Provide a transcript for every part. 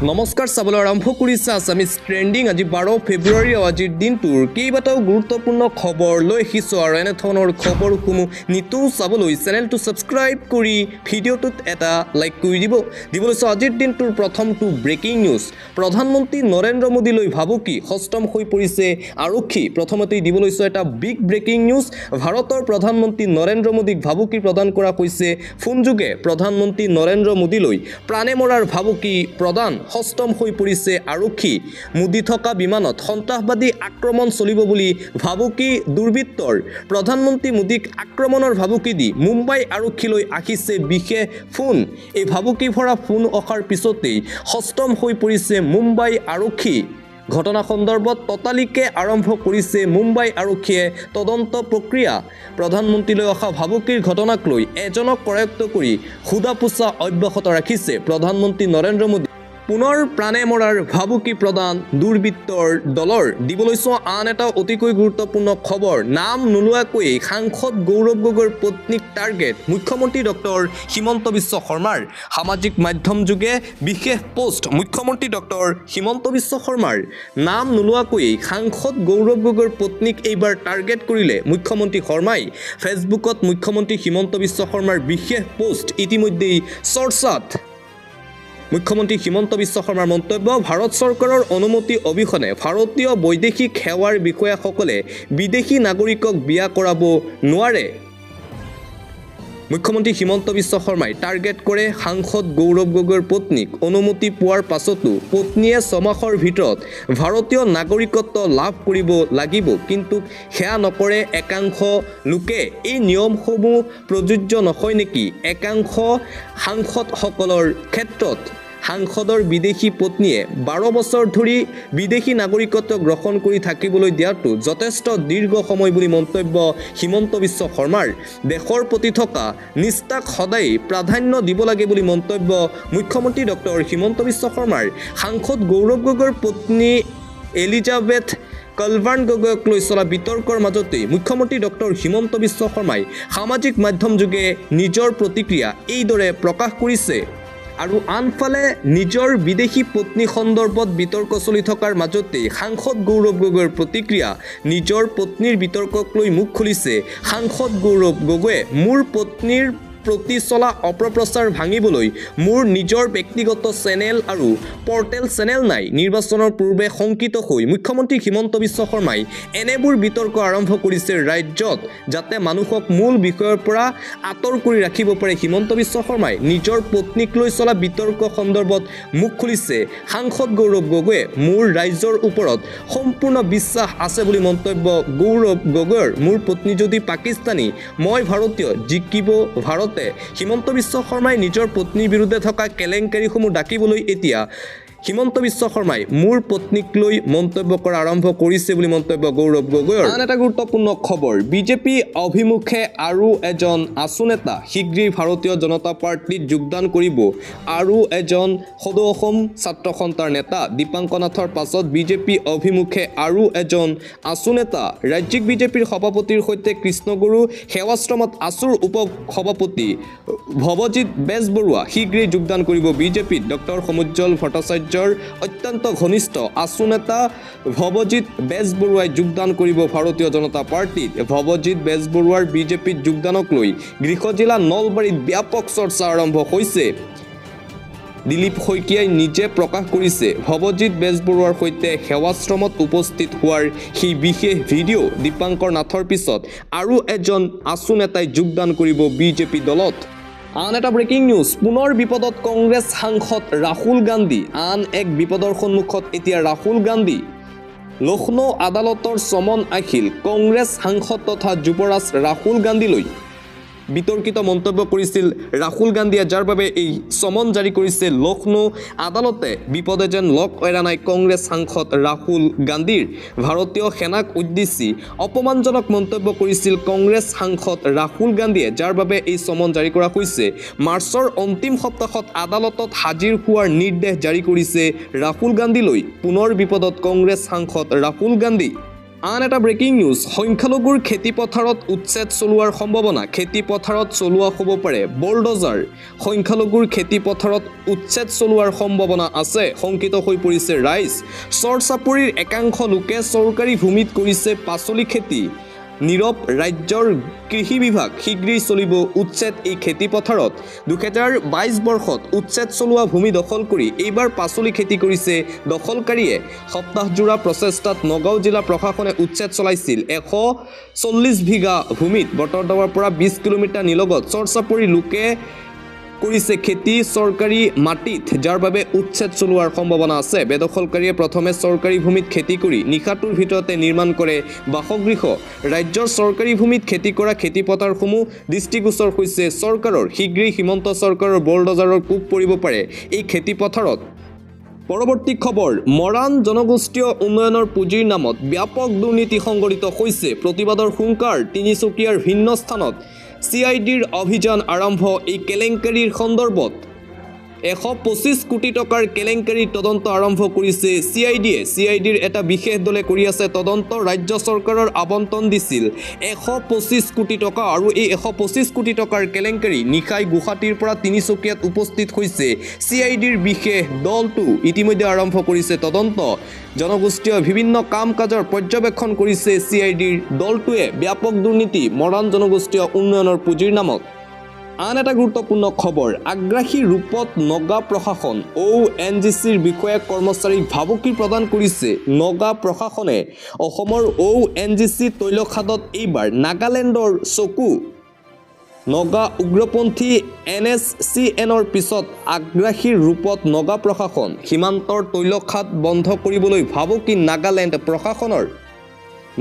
নমস্কাৰ চাবলৈ আৰম্ভ কৰিছে আছামিজ ট্ৰেণ্ডিং আজি 12 ফেব্ৰুৱাৰী আজিৰ দিনটোৰ কেইবাটাও গুৰুত্বপূৰ্ণ খবৰ লৈ আহিছোঁ আৰু এনেধৰণৰ খবৰসমূহ নিতৌ চাবলৈ চেনেলটো ছাবস্ক্ৰাইব কৰি ভিডিঅ'টোত এটা লাইক কৰি দিবলৈছোঁ আজিৰ দিনটোৰ প্ৰথমটো ব্ৰেকিং নিউজ প্ৰধানমন্ত্ৰী নৰেন্দ্ৰ মোদীলৈ ভাবুকি হস্তম হৈ পৰিছে আৰক্ষী প্ৰথমতেই দিবলৈছোঁ এটা বিগ ব্ৰেকিং নিউজ ভাৰতৰ প্ৰধানমন্ত্ৰী নৰেন্দ্ৰ মোদীক ভাবুকি প্ৰদান কৰা হৈছে ফোনযোগে প্ৰধানমন্ত্ৰী নৰেন্দ্ৰ মোদীলৈ প্ৰাণে মৰাৰ ভাবুকি প্ৰদান হস্তম হৈ পৰিছে আৰক্ষী মোদী থকা বিমানত সন্ত্ৰাসবাদী আক্ৰমণ চলিব বুলি ভাবুকি দুৰ্বৃত্তৰ প্ৰধানমন্ত্ৰী মোদীক আক্ৰমণৰ ভাবুকি দি মুম্বাই আৰক্ষীলৈ আহিছে বিশেষ ফোন এই ভাবুকি ভৰা ফোন অহাৰ পিছতেই হস্তম হৈ পৰিছে মুম্বাই আৰক্ষী ঘটনা সন্দৰ্ভত ততালিকে আৰম্ভ কৰিছে মুম্বাই আৰক্ষীয়ে তদন্ত প্ৰক্ৰিয়া প্ৰধানমন্ত্ৰীলৈ অহা ভাবুকিৰ ঘটনাক লৈ এজনক কৰায়ত্ব কৰি সোধা পোছা অব্যাহত ৰাখিছে প্ৰধানমন্ত্ৰী নৰেন্দ্ৰ মোদী পুনৰ প্ৰাণে মৰাৰ ভাবুকি প্ৰদান দুৰ্বৃত্তৰ দলৰ দিবলৈছোঁ আন এটা অতিকৈ গুৰুত্বপূৰ্ণ খবৰ নাম নোলোৱাকৈ সাংসদ গৌৰৱ গগৈৰ পত্নীক টাৰ্গেট মুখ্যমন্ত্ৰী ডক্টৰ হিমন্ত বিশ্ব শৰ্মাৰ সামাজিক মাধ্যম যোগে বিশেষ পোষ্ট মুখ্যমন্ত্ৰী ডক্টৰ হিমন্ত বিশ্ব শৰ্মাৰ নাম নোলোৱাকৈ সাংসদ গৌৰৱ গগৈৰ পত্নীক এইবাৰ টাৰ্গেট কৰিলে মুখ্যমন্ত্ৰী শৰ্মাই ফেচবুকত মুখ্যমন্ত্ৰী হিমন্ত বিশ্ব শৰ্মাৰ বিশেষ পোষ্ট ইতিমধ্যেই চৰ্চাত মুখ্যমন্ত্ৰী হিমন্ত বিশ্ব শৰ্মাৰ মন্তব্য ভাৰত চৰকাৰৰ অনুমতি অবিহনে ভাৰতীয় বৈদেশিক সেৱাৰ বিষয়াসকলে বিদেশী নাগৰিকক বিয়া কৰাব নোৱাৰে মুখ্যমন্ত্ৰী হিমন্ত বিশ্ব শৰ্মাই টাৰ্গেট কৰে সাংসদ গৌৰৱ গগৈৰ পত্নীক অনুমতি পোৱাৰ পাছতো পত্নীয়ে 6 মাহৰ ভিতৰত ভাৰতীয় নাগৰিকত্ব লাভ কৰিব লাগিব কিন্তু সেয়া নকৰে একাংশ লোকে এই নিয়মসমূহ প্ৰযোজ্য নহয় নেকি একাংশ সাংসদসকলৰ ক্ষেত্ৰত সাংসদৰ বিদেশী পত্নীয়ে 12 বছৰ ধৰি বিদেশী নাগৰিকত্ব গ্ৰহণ কৰি থাকিবলৈ দিয়াটো যথেষ্ট দীৰ্ঘ সময় বুলি মন্তব্য হিমন্ত বিশ্ব শৰ্মাৰ দেশৰ প্ৰতি থকা নিষ্ঠাক সদায় প্ৰাধান্য দিব লাগে বুলি মন্তব্য মুখ্যমন্ত্ৰী ডক্টৰ হিমন্ত বিশ্ব শৰ্মাৰ সাংসদ গৌৰৱ গগৈৰ পত্নী এলিজাবেথ কলভাৰ্ণ গগৈক লৈ চলা বিতৰ্কৰ মাজতেই মুখ্যমন্ত্ৰী ডক্টৰ হিমন্ত বিশ্ব শৰ্মাই সামাজিক মাধ্যম যোগে নিজৰ প্ৰতিক্ৰিয়া এইদৰে প্ৰকাশ কৰিছে আৰু আনফালে নিজৰ বিদেশী পত্নী সন্দৰ্ভত বিতৰ্ক চলি থকাৰ মাজতেই সাংসদ গৌৰৱ গগৈৰ প্ৰতিক্ৰিয়া নিজৰ পত্নীৰ বিতৰ্কক লৈ মুখ খুলিছে সাংসদ গৌৰৱ গগৈয়ে মোৰ পত্নীৰ প্ৰতি চলা অপপ্ৰচাৰ ভাঙিবলৈ মোৰ নিজৰ ব্যক্তিগত চেনেল আৰু পৰ্টেল চেনেল নাই নিৰ্বাচনৰ পূৰ্বে শংকিত হৈ মুখ্যমন্ত্ৰী হিমন্ত বিশ্ব শৰ্মাই এনেবোৰ বিতৰ্ক আৰম্ভ কৰিছে ৰাজ্যত যাতে মানুহক মূল বিষয়ৰ পৰা আঁতৰ কৰি ৰাখিব পাৰে হিমন্ত বিশ্ব শৰ্মাই নিজৰ পত্নীক লৈ চলা বিতৰ্ক সন্দৰ্ভত মুখ খুলিছে সাংসদ গৌৰৱ গগৈয়ে মোৰ ৰাজ্যৰ ওপৰত সম্পূৰ্ণ বিশ্বাস আছে বুলি মন্তব্য গৌৰৱ গগৈৰ মোৰ পত্নী যদি পাকিস্তানী মই ভাৰতীয় জিকিব ভাৰত হিমন্ত বিশ্ব শৰ্মাই নিজৰ পত্নীৰ বিৰুদ্ধে থকা কেলেংকাৰীসমূহ ডাকিবলৈ এতিয়া হিমন্ত বিশ্ব শৰ্মাই মোৰ পত্নীক লৈ মন্তব্য কৰা আৰম্ভ কৰিছে বুলি মন্তব্য গৌৰৱ গগৈৰ আন এটা গুৰুত্বপূৰ্ণ খবৰ বিজেপি অভিমুখে আৰু এজন আছু নেতা শীঘ্ৰেই ভাৰতীয় জনতা পাৰ্টিত যোগদান কৰিব আৰু এজন সদৌ অসম ছাত্ৰ সন্থাৰ নেতা দীপাংক নাথৰ পাছত বিজেপি অভিমুখে আৰু এজন আছু নেতা ৰাজ্যিক বিজেপিৰ সভাপতিৰ সৈতে কৃষ্ণগুৰু সেৱাশ্ৰমত আছুৰ উপ সভাপতি ভৱজিৎ বেজবৰুৱা শীঘ্ৰেই যোগদান কৰিব বিজেপিত ডক্টৰ সমুজ্জ্বল ভট্টাচাৰ্য অত্যন্ত ঘনিষ্ঠ আছু নেতা ভৱজিৎ বেজবৰুৱাই যোগদান কৰিব ভাৰতীয় জনতা পাৰ্টিত ভৱজিৎ বেজবৰুৱাৰ বিজেপিত যোগদানক লৈ গৃহ জিলা নলবাৰীত ব্যাপক চৰ্চা আৰম্ভ হৈছে দিলীপ শইকীয়াই নিজে প্ৰকাশ কৰিছে ভৱজিৎ বেজবৰুৱাৰ সৈতে সেৱাশ্ৰমত উপস্থিত হোৱাৰ সেই বিশেষ ভিডিঅ' দীপাংকৰ নাথৰ পিছত আৰু এজন আছু নেতাই যোগদান কৰিব বিজেপি দলত আন এটা ব্ৰেকিং নিউজ পুনৰ বিপদত কংগ্ৰেছ সাংসদ ৰাহুল গান্ধী আন এক বিপদৰ সন্মুখত এতিয়া ৰাহুল গান্ধী লক্ষ্ণৌ আদালতৰ চমন আহিল কংগ্ৰেছ সাংসদ তথা যুৱৰাজ ৰাহুল গান্ধীলৈ বিতৰ্কিত মন্তব্য কৰিছিল ৰাহুল গান্ধীয়ে যাৰ বাবে এই চমন জাৰি কৰিছে লক্ষ্ণৌ আদালতে বিপদে যেন লগ এৰা নাই কংগ্ৰেছ সাংসদ ৰাহুল গান্ধীৰ ভাৰতীয় সেনাক উদ্দেশ্যি অপমানজনক মন্তব্য কৰিছিল কংগ্ৰেছ সাংসদ ৰাহুল গান্ধীয়ে যাৰ বাবে এই চমন জাৰি কৰা হৈছে মাৰ্চৰ অন্তিম সপ্তাহত আদালতত হাজিৰ হোৱাৰ নিৰ্দেশ জাৰি কৰিছে ৰাহুল গান্ধীলৈ পুনৰ বিপদত কংগ্ৰেছ সাংসদ ৰাহুল গান্ধী আন এটা ব্ৰেকিং নিউজ সংখ্যালঘুৰ খেতিপথাৰত উচ্ছেদ চলোৱাৰ সম্ভাৱনা খেতিপথাৰত চলোৱা হ'ব পাৰে বুলডোজাৰ সংখ্যালঘুৰ খেতিপথাৰত উচ্ছেদ চলোৱাৰ সম্ভাৱনা আছে শংকিত হৈ পৰিছে ৰাইজ চৰ চাপৰিৰ একাংশ লোকে চৰকাৰী ভূমিত কৰিছে পাচলি খেতি নীৰৱ ৰাজ্যৰ কৃষি বিভাগ শীঘ্ৰেই চলিব উচ্ছেদ এই খেতিপথাৰত 2022 বৰ্ষত উচ্ছেদ চলোৱা ভূমি দখল কৰি এইবাৰ পাচলি খেতি কৰিছে দখলকাৰীয়ে সপ্তাহজোৰা প্ৰচেষ্টাত নগাঁও জিলা প্ৰশাসনে উচ্ছেদ চলাইছিল 140 বিঘা ভূমিত বটৰদাৱাৰ পৰা 20 কিলোমিটাৰ নিলগত চৰচাপৰি লোকে কৰিছে খেতি চৰকাৰী মাটিত যাৰ বাবে উচ্ছেদ চলোৱাৰ সম্ভাৱনা আছে বেদখলকাৰীয়ে প্ৰথমে চৰকাৰী ভূমিত খেতি কৰি নিশাটোৰ ভিতৰতে নিৰ্মাণ কৰে বাসগৃহ ৰাজ্যৰ চৰকাৰী ভূমিত খেতি কৰা খেতিপথাৰসমূহ দৃষ্টিগোচৰ হৈছে চৰকাৰৰ শীঘ্ৰেই হিমন্ত চৰকাৰৰ বুলডোজাৰৰ কোব পৰিব পাৰে এই খেতিপথাৰত পৰৱৰ্তী খবৰ মৰাণ জনগোষ্ঠীয় উন্নয়নৰ পুঁজিৰ নামত ব্যাপক দুৰ্নীতি সংঘটিত হৈছে প্ৰতিবাদৰ হুংকাৰ তিনিচুকীয়াৰ ভিন্ন স্থানত CIDৰ অভিযান আৰম্ভ এই কেলেংকাৰীৰ সন্দৰ্ভত 125 কোটি টকাৰ কেলেংকাৰীৰ তদন্ত আৰম্ভ কৰিছে CIDৰ এটা বিশেষ দলে কৰি আছে তদন্ত ৰাজ্য চৰকাৰৰ আবণ্টন দিছিল 125 কোটি টকা আৰু এই 125 কোটি টকাৰ কেলেংকাৰী নিশাই গুৱাহাটীৰ পৰা তিনিচুকীয়াত উপস্থিত হৈছে CIDৰ বিশেষ দলটো ইতিমধ্যে আৰম্ভ কৰিছে তদন্ত জনগোষ্ঠীয় বিভিন্ন কাম কাজৰ পৰ্যবেক্ষণ কৰিছে CIDৰ দলটোৱে ব্যাপক দুৰ্নীতি মৰাণ জনগোষ্ঠীয় উন্নয়নৰ পুঁজিৰ নামত আন এটা গুৰুত্বপূৰ্ণ খবৰ আগ্ৰাসী ৰূপত নগা প্ৰশাসন ONGCৰ বিষয়া কৰ্মচাৰীক ভাবুকি প্ৰদান কৰিছে নগা প্ৰশাসনে অসমৰ ONGC তৈলখাদত এইবাৰ নাগালেণ্ডৰ চকু নগা উগ্ৰপন্থী NSCNৰ পিছত আগ্ৰাসীৰ ৰূপত নগা প্ৰশাসন সীমান্তৰ তৈলখাদ বন্ধ কৰিবলৈ ভাবুকি নাগালেণ্ড প্ৰশাসনৰ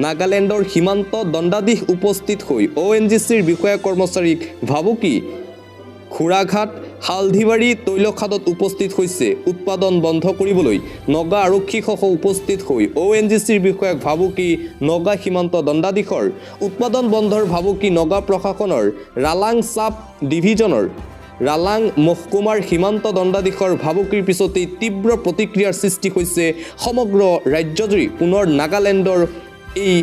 নাগালেণ্ডৰ সীমান্ত দণ্ডাধীশ উপস্থিত হৈ ONGCৰ বিষয়া কৰ্মচাৰীক ভাবুকি খুৰাঘাট হালধিবাৰী তৈলখাদত উপস্থিত হৈছে উৎপাদন বন্ধ কৰিবলৈ নগা আৰক্ষীসহ উপস্থিত হৈ ONGCৰ বিষয়াক ভাবুকি নগা সীমান্ত দণ্ডাধীশৰ উৎপাদন বন্ধৰ ভাবুকি নগা প্ৰশাসনৰ ৰালাং চাব ডিভিজনৰ ৰালাং মহকুমাৰ সীমান্ত দণ্ডাধীশৰ ভাবুকিৰ পিছতেই তীব্ৰ প্ৰতিক্ৰিয়াৰ সৃষ্টি হৈছে সমগ্ৰ ৰাজ্যজুৰি পুনৰ নাগালেণ্ডৰ এই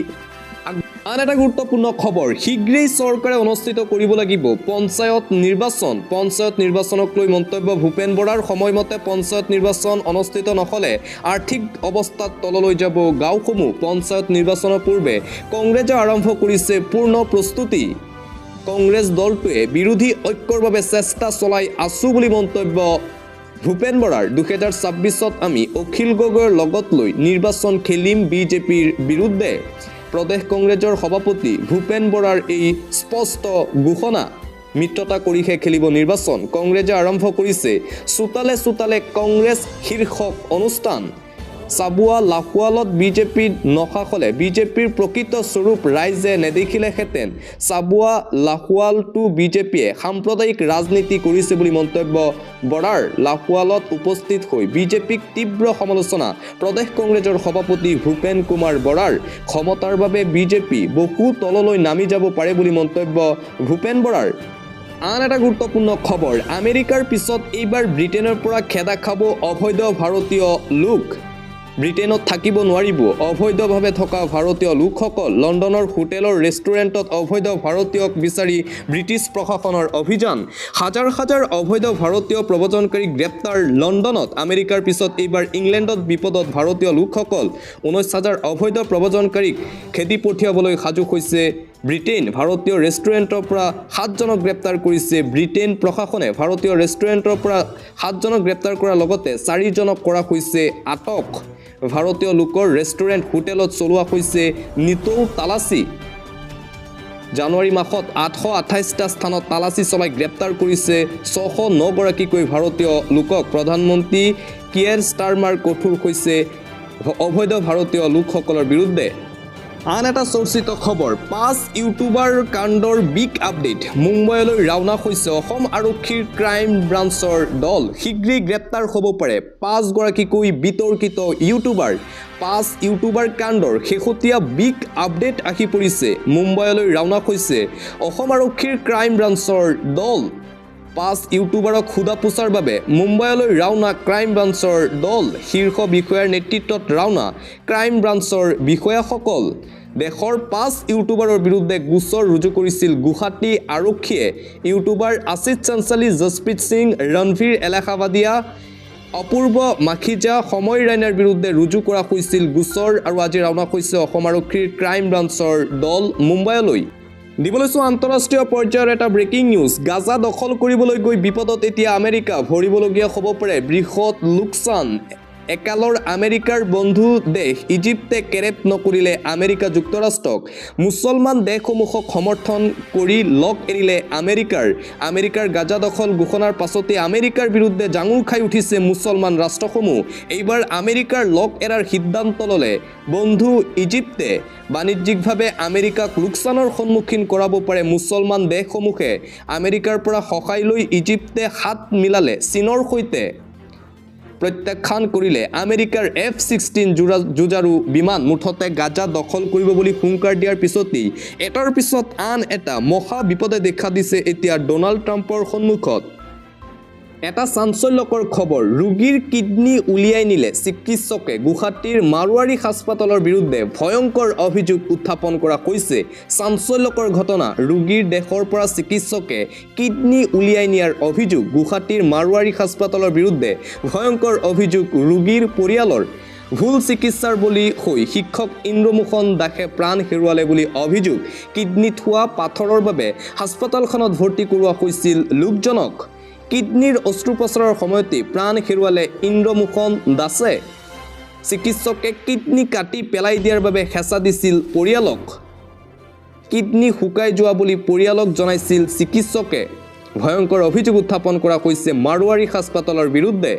আন এটা গুৰুত্বপূৰ্ণ খবৰ শীঘ্ৰেই চৰকাৰে অনুষ্ঠিত কৰিব লাগিব পঞ্চায়ত নিৰ্বাচনক লৈ মন্তব্য ভূপেন বৰাৰ সময়মতে পঞ্চায়ত নিৰ্বাচন অনুষ্ঠিত নহ'লে আৰ্থিক অৱস্থাত তললৈ যাব গাঁওসমূহ পঞ্চায়ত নিৰ্বাচনৰ পূৰ্বে কংগ্ৰেছে আৰম্ভ কৰিছে পূৰ্ণ প্ৰস্তুতি কংগ্ৰেছ দলটোৱে বিৰোধী ঐক্যৰ বাবে চেষ্টা চলাই আছো বুলি মন্তব্য ভূপেন বৰাৰ 2026ত আমি অখিল গগৈৰ লগত লৈ নিৰ্বাচন খেলিম বিজেপিৰ বিৰুদ্ধে প্ৰদেশ কংগ্ৰেছৰ সভাপতি ভূপেন বৰাৰ এই স্পষ্ট ঘোষণা মিত্ৰতা কৰিহে খেলিব নিৰ্বাচন কংগ্ৰেছে আৰম্ভ কৰিছে চোতালে চোতালে কংগ্ৰেছ শীৰ্ষক অনুষ্ঠান চাবুৱা লাহোৱালত বিজেপিত নখাখলে বিজেপিৰ প্ৰকৃত স্বৰূপ ৰাইজে নেদেখিলেহেঁতেন চাবুৱা লাহোৱালটো বিজেপিয়ে সাম্প্ৰদায়িক ৰাজনীতি কৰিছে বুলি মন্তব্য বৰাৰ লাহোৱালত উপস্থিত হৈ বিজেপিক তীব্ৰ সমালোচনা প্ৰদেশ কংগ্ৰেছৰ সভাপতি ভূপেন কুমাৰ বৰাৰ ক্ষমতাৰ বাবে বিজেপি বহু তললৈ নামি যাব পাৰে বুলি মন্তব্য ভূপেন বৰাৰ আন এটা গুৰুত্বপূৰ্ণ খবৰ আমেৰিকাৰ পিছত এইবাৰ ব্ৰিটেনৰ পৰা খেদা খাব অবৈধ ভাৰতীয় লোক ব্ৰিটেনত থাকিব নোৱাৰিব অবৈধভাৱে থকা ভাৰতীয় লোকসকল লণ্ডনৰ হোটেলৰ ৰেষ্টুৰেণ্টত অবৈধ ভাৰতীয়ক বিচাৰি ব্ৰিটিছ প্ৰশাসনৰ অভিযান হাজাৰ হাজাৰ অবৈধ ভাৰতীয় প্ৰব্ৰজনকাৰী গ্ৰেপ্তাৰ লণ্ডনত আমেৰিকাৰ পিছত এইবাৰ ইংলেণ্ডত বিপদত ভাৰতীয় লোকসকল 19,000 অবৈধ প্ৰব্ৰজনকাৰীক খেদি পঠিয়াবলৈ সাজু হৈছে ব্ৰিটেইন ভাৰতীয় ৰেষ্টুৰেণ্টৰ পৰা 7জনক গ্ৰেপ্তাৰ কৰিছে ব্ৰিটেইন প্ৰশাসনে ভাৰতীয় ৰেষ্টুৰেণ্টৰ পৰা 7জনক গ্ৰেপ্তাৰ কৰাৰ লগতে 4জনক কৰা হৈছে আটক ভাৰতীয় লোকৰ ৰেষ্টুৰেণ্ট হোটেলত চলোৱা হৈছে নিতৌ তালাচী জানুৱাৰী মাহত 828টা স্থানত তালাচী চলাই গ্ৰেপ্তাৰ কৰিছে 609 গৰাকীকৈ ভাৰতীয় লোকক প্ৰধানমন্ত্ৰী কিয়েৰ ষ্টাৰমাৰ কঠোৰ হৈছে অবৈধ ভাৰতীয় লোকসকলৰ বিৰুদ্ধে আন এটা চৰ্চিত খবৰ 5 ইউটিউবাৰ কাণ্ডৰ বিগ আপডেট মুম্বাইলৈ ৰাওনা হৈছে অসম আৰক্ষীৰ ক্ৰাইম ব্ৰাঞ্চৰ দল শীঘ্ৰেই গ্ৰেপ্তাৰ হ'ব পাৰে 5 গৰাকীকৈ বিতৰ্কিত ইউটিউবাৰ 5 ইউটিউবাৰ কাণ্ডৰ শেহতীয়া বিগ আপডেট আহি পৰিছে মুম্বাইলৈ ৰাওনা হৈছে অসম আৰক্ষীৰ ক্ৰাইম ব্ৰাঞ্চৰ দল 5 ইউটিউবাৰক খুদা পোছাৰ বাবে মুম্বাইলৈ ৰাওনা ক্ৰাইম ব্ৰাঞ্চৰ দল শীৰ্ষ বিষয়াৰ নেতৃত্বত ৰাওনা ক্ৰাইম ব্ৰাঞ্চৰ বিষয়াসকল দেশৰ 5 ইউটিউবাৰৰ বিৰুদ্ধে গোচৰ ৰুজু কৰিছিল গুৱাহাটী আৰক্ষীয়ে। ইউটিউবাৰ আশিষ চাঞ্চালী, জসপ্ৰীত সিং, ৰণভীৰ এলাহাবাদিয়া, অপূৰ্ব মাখিজা, সময় ৰাইনাৰ বিৰুদ্ধে ৰুজু কৰা হৈছিল গোচৰ আৰু আজি ৰাওনা হৈছে অসম আৰক্ষীৰ ক্ৰাইম ব্ৰাঞ্চৰ দল মুম্বাইলৈ। দিবলৈছো আন্তঃৰাষ্ট্ৰীয় পৰ্যায়ৰ এটা ব্ৰেকিং নিউজ। গাজা দখল কৰিবলৈ গৈ বিপদত এতিয়া আমেৰিকা, ভৰিবলগীয়া হ'ব পাৰে বৃহৎ লোকচান। একালৰ আমেৰিকাৰ বন্ধু দেশ ইজিপ্তে কেৰেপ নকৰিলে আমেৰিকা যুক্তৰাষ্ট্ৰক। মুছলমান দেশসমূহক সমৰ্থন কৰি লগ এৰিলে আমেৰিকাৰ গাজা দখল ঘোষণাৰ পাছতে আমেৰিকাৰ বিৰুদ্ধে জাঙুৰ খাই উঠিছে মুছলমান ৰাষ্ট্ৰসমূহ। এইবাৰ আমেৰিকাৰ লগ এৰাৰ সিদ্ধান্ত ল'লে বন্ধু ইজিপ্তে। বাণিজ্যিকভাৱে আমেৰিকাক লোকচানৰ সন্মুখীন কৰাব পাৰে মুছলমান দেশসমূহে। আমেৰিকাৰ পৰা সহায় লৈ ইজিপ্তে হাত মিলালে চীনৰ সৈতে। প্ৰত্যাখ্যান কৰিলে আমেৰিকাৰ F-16 যুঁজাৰু বিমান। মুঠতে গাজা দখল কৰিব বুলি হুংকাৰ দিয়াৰ পিছতেই এটাৰ পিছত আন এটা মহা বিপদে দেখা দিছে এতিয়া ডনাল্ড ট্ৰাম্পৰ সন্মুখত। এটা চাঞ্চল্যকৰ খবৰ, ৰোগীৰ কিডনী উলিয়াই নিলে চিকিৎসকে। গুৱাহাটীৰ মাৰোৱাৰী হাস্পাতালৰ বিৰুদ্ধে ভয়ংকৰ অভিযোগ উত্থাপন কৰা হৈছে। চাঞ্চল্যকৰ ঘটনা, ৰোগীৰ দেশৰ পৰা চিকিৎসকে কিডনী উলিয়াই নিয়াৰ অভিযোগ। গুৱাহাটীৰ মাৰোৱাৰী হাস্পাতালৰ বিৰুদ্ধে ভয়ংকৰ অভিযোগ ৰোগীৰ পৰিয়ালৰ। ভুল চিকিৎসাৰ বলি হৈ শিক্ষক ইন্দ্ৰমোহন দাসে প্ৰাণ হেৰুৱালে বুলি অভিযোগ। কিডনীত হোৱা পাথৰৰ বাবে হাস্পাতালখনত ভৰ্তি কৰোৱা হৈছিল লোকজনক। কিডনীৰ অস্ত্ৰোপচাৰৰ সময়তে প্ৰাণ হেৰুৱালে ইন্দ্ৰমোহন দাসে। চিকিৎসকে কিডনী কাটি পেলাই দিয়াৰ বাবে হেঁচা দিছিল পৰিয়ালক। কিডনী শুকাই যোৱা বুলি পৰিয়ালক জনাইছিল চিকিৎসকে। ভয়ংকৰ অভিযোগ উত্থাপন কৰা হৈছে মাৰোৱাৰী হাস্পাতালৰ বিৰুদ্ধে।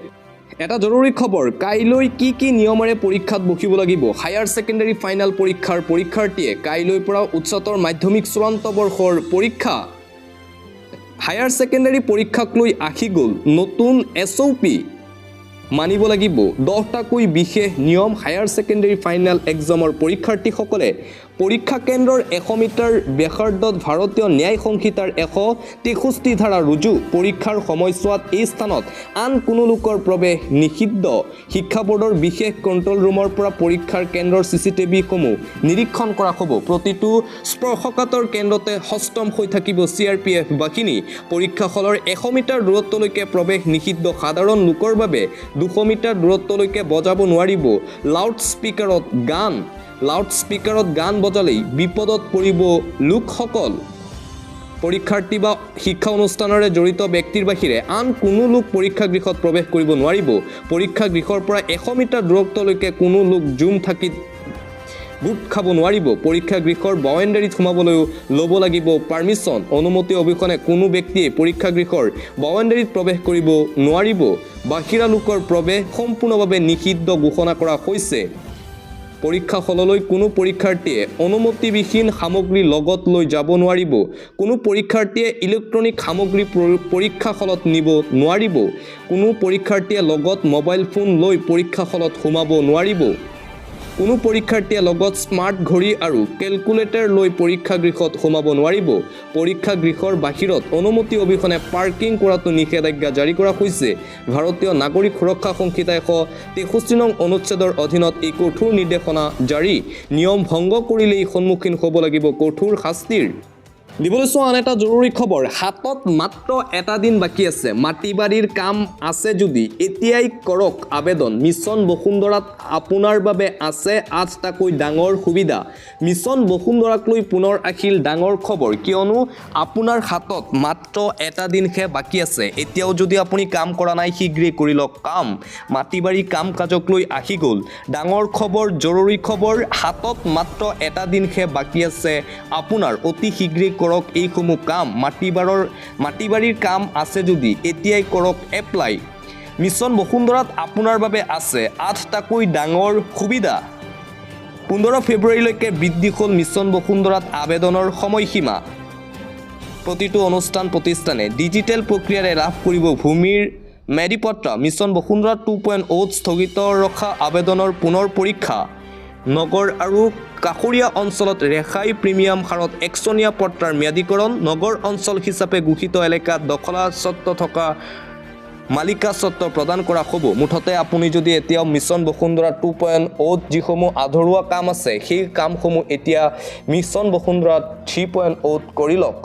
এটা জৰুৰী খবৰ, কাইলৈ কি নিয়মেৰে পৰীক্ষাত বহিব লাগিব। হায়াৰ ছেকেণ্ডাৰী ফাইনেল পৰীক্ষাৰ পৰীক্ষাৰ্থীয়ে কাইলৈৰ পৰা উচ্চতৰ মাধ্যমিক চূড়ান্ত বৰ্ষৰ পৰীক্ষা। হায়াৰ ছেকেণ্ডাৰী পৰীক্ষাক লৈ আহি গ'ল নতুন SOP। মানিব লাগিব 10টাকৈ বিশেষ নিয়ম। হায়াৰ ছেকেণ্ডাৰী ফাইনেল এক্সামৰ পৰীক্ষাৰ্থীসকলে পৰীক্ষা কেন্দ্ৰৰ 100 মিটাৰ ব্যাসাৰ্ধত ভাৰতীয় ন্যায় সংহিতাৰ 163 ধাৰা ৰুজু। পৰীক্ষাৰ সময়ছোৱাত এই স্থানত আন কোনো লোকৰ প্ৰৱেশ নিষিদ্ধ। শিক্ষা বোৰ্ডৰ বিশেষ কণ্ট্ৰল ৰুমৰ পৰা পৰীক্ষাৰ কেন্দ্ৰৰ CCTVসমূহ নিৰীক্ষণ কৰা হ'ব। প্ৰতিটো স্পৰ্শকাতৰ কেন্দ্ৰতে সষ্টম হৈ থাকিব CRPF বাহিনী। পৰীক্ষা হলৰ 100 মিটাৰ দূৰত্বলৈকে প্ৰৱেশ নিষিদ্ধ। সাধাৰণ লোকৰ বাবে 200 মিটাৰ দূৰত্বলৈকে বজাব নোৱাৰিব লাউড স্পিকাৰত গান বজালেই বিপদত পৰিব লোকসকল। পৰীক্ষাৰ্থী বা শিক্ষা অনুষ্ঠানৰে জড়িত ব্যক্তিৰ বাহিৰে আন কোনো লোক পৰীক্ষাগৃহত প্ৰৱেশ কৰিব নোৱাৰিব। পৰীক্ষাগৃহৰ পৰা 100 মিটাৰ দূৰত্বলৈকে কোনো লোক জুম থাকি গোট খাব নোৱাৰিব। পৰীক্ষাগৃহৰ বাউণ্ডেৰীত সোমাবলৈও ল'ব লাগিব পাৰ্মিশ্যন। অনুমতি অবিহনে কোনো ব্যক্তিয়ে পৰীক্ষাগৃহৰ বাউণ্ডেৰীত প্ৰৱেশ কৰিব নোৱাৰিব। বাহিৰা লোকৰ প্ৰৱেশ সম্পূৰ্ণভাৱে নিষিদ্ধ ঘোষণা কৰা হৈছে। পৰীক্ষা হললৈ কোনো পৰীক্ষাৰ্থীয়ে অনুমতিবিহীন সামগ্ৰী লগত লৈ যাব নোৱাৰিব। কোনো পৰীক্ষাৰ্থীয়ে ইলেক্ট্ৰনিক সামগ্ৰী পৰীক্ষা হলত নিব নোৱাৰিব। কোনো পৰীক্ষাৰ্থীয়ে লগত মোবাইল ফোন লৈ পৰীক্ষা হলত সোমাব নোৱাৰিব। কোনো পৰীক্ষাৰ্থীয়ে লগত স্মাৰ্ট ঘড়ী আৰু কেলকুলেটৰ লৈ পৰীক্ষাগৃহত সোমাব নোৱাৰিব। পৰীক্ষাগৃহৰ বাহিৰত অনুমতি অবিহনে পাৰ্কিং কৰাটো নিষেধাজ্ঞা জাৰি কৰা হৈছে। ভাৰতীয় নাগৰিক সুৰক্ষা সংহিতা 163 নং অনুচ্ছেদৰ অধীনত এই কঠোৰ নিৰ্দেশনা জাৰি। নিয়ম ভংগ কৰিলেই সন্মুখীন হ'ব লাগিব কঠোৰ শাস্তিৰ। দিবলৈছো আন এটা জৰুৰী খবৰ, হাতত মাত্ৰ এটা দিন বাকী আছে। মাটি বাৰীৰ কাম আছে যদি এতিয়াই কৰক আবেদন। মিছন বসুন্ধৰাত আপোনাৰ বাবে আছে 8টাকৈ ডাঙৰ সুবিধা। মিছন বসুন্ধৰাক লৈ পুনৰ আহিল ডাঙৰ খবৰ, কিয়নো আপোনাৰ হাতত মাত্ৰ এটা দিনহে বাকী আছে। এতিয়াও যদি আপুনি কাম কৰা নাই শীঘ্ৰেই কৰি লওক কাম। মাটি বাৰী কাম কাজক লৈ আহি গ'ল ডাঙৰ খবৰ, জৰুৰী খবৰ। হাতত মাত্ৰ এটা দিনহে বাকী আছে আপোনাৰ, অতি শীঘ্ৰেই কৰক এইসমূহ কাম। মাটি বাৰীৰ কাম আছে যদি এতিয়াই কৰক এপ্লাই। মিছন বসুন্ধৰাত আপোনাৰ বাবে আছে 8টাকৈ ডাঙৰ সুবিধা। 15 ফেব্ৰুৱাৰীলৈকে বৃদ্ধি হ'ল মিছন বসুন্ধৰাত আবেদনৰ সময়সীমা। প্ৰতিটো অনুষ্ঠান প্ৰতিষ্ঠানে ডিজিটেল প্ৰক্ৰিয়াৰে লাভ কৰিব ভূমিৰ মেৰিপত্ৰ। মিছন বসুন্ধৰা 2.0 স্থগিত ৰখা আবেদনৰ পুনৰ পৰীক্ষা। নগৰ আৰু কাষৰীয়া অঞ্চলত ৰেহাই প্ৰিমিয়াম হাৰত 100নীয়া পট্টাৰ ম্যাদীকৰণ। নগৰ অঞ্চল হিচাপে ঘোষিত এলেকাত দখলাস্বত্ব থকা মালিকা স্বত্ব প্ৰদান কৰা হ'ব। মুঠতে আপুনি যদি এতিয়াও মিছন বসুন্ধৰা 2.0 যিসমূহ আধৰুৱা কাম আছে সেই কামসমূহ এতিয়া মিছন বসুন্ধৰা 3.0 কৰি লওক।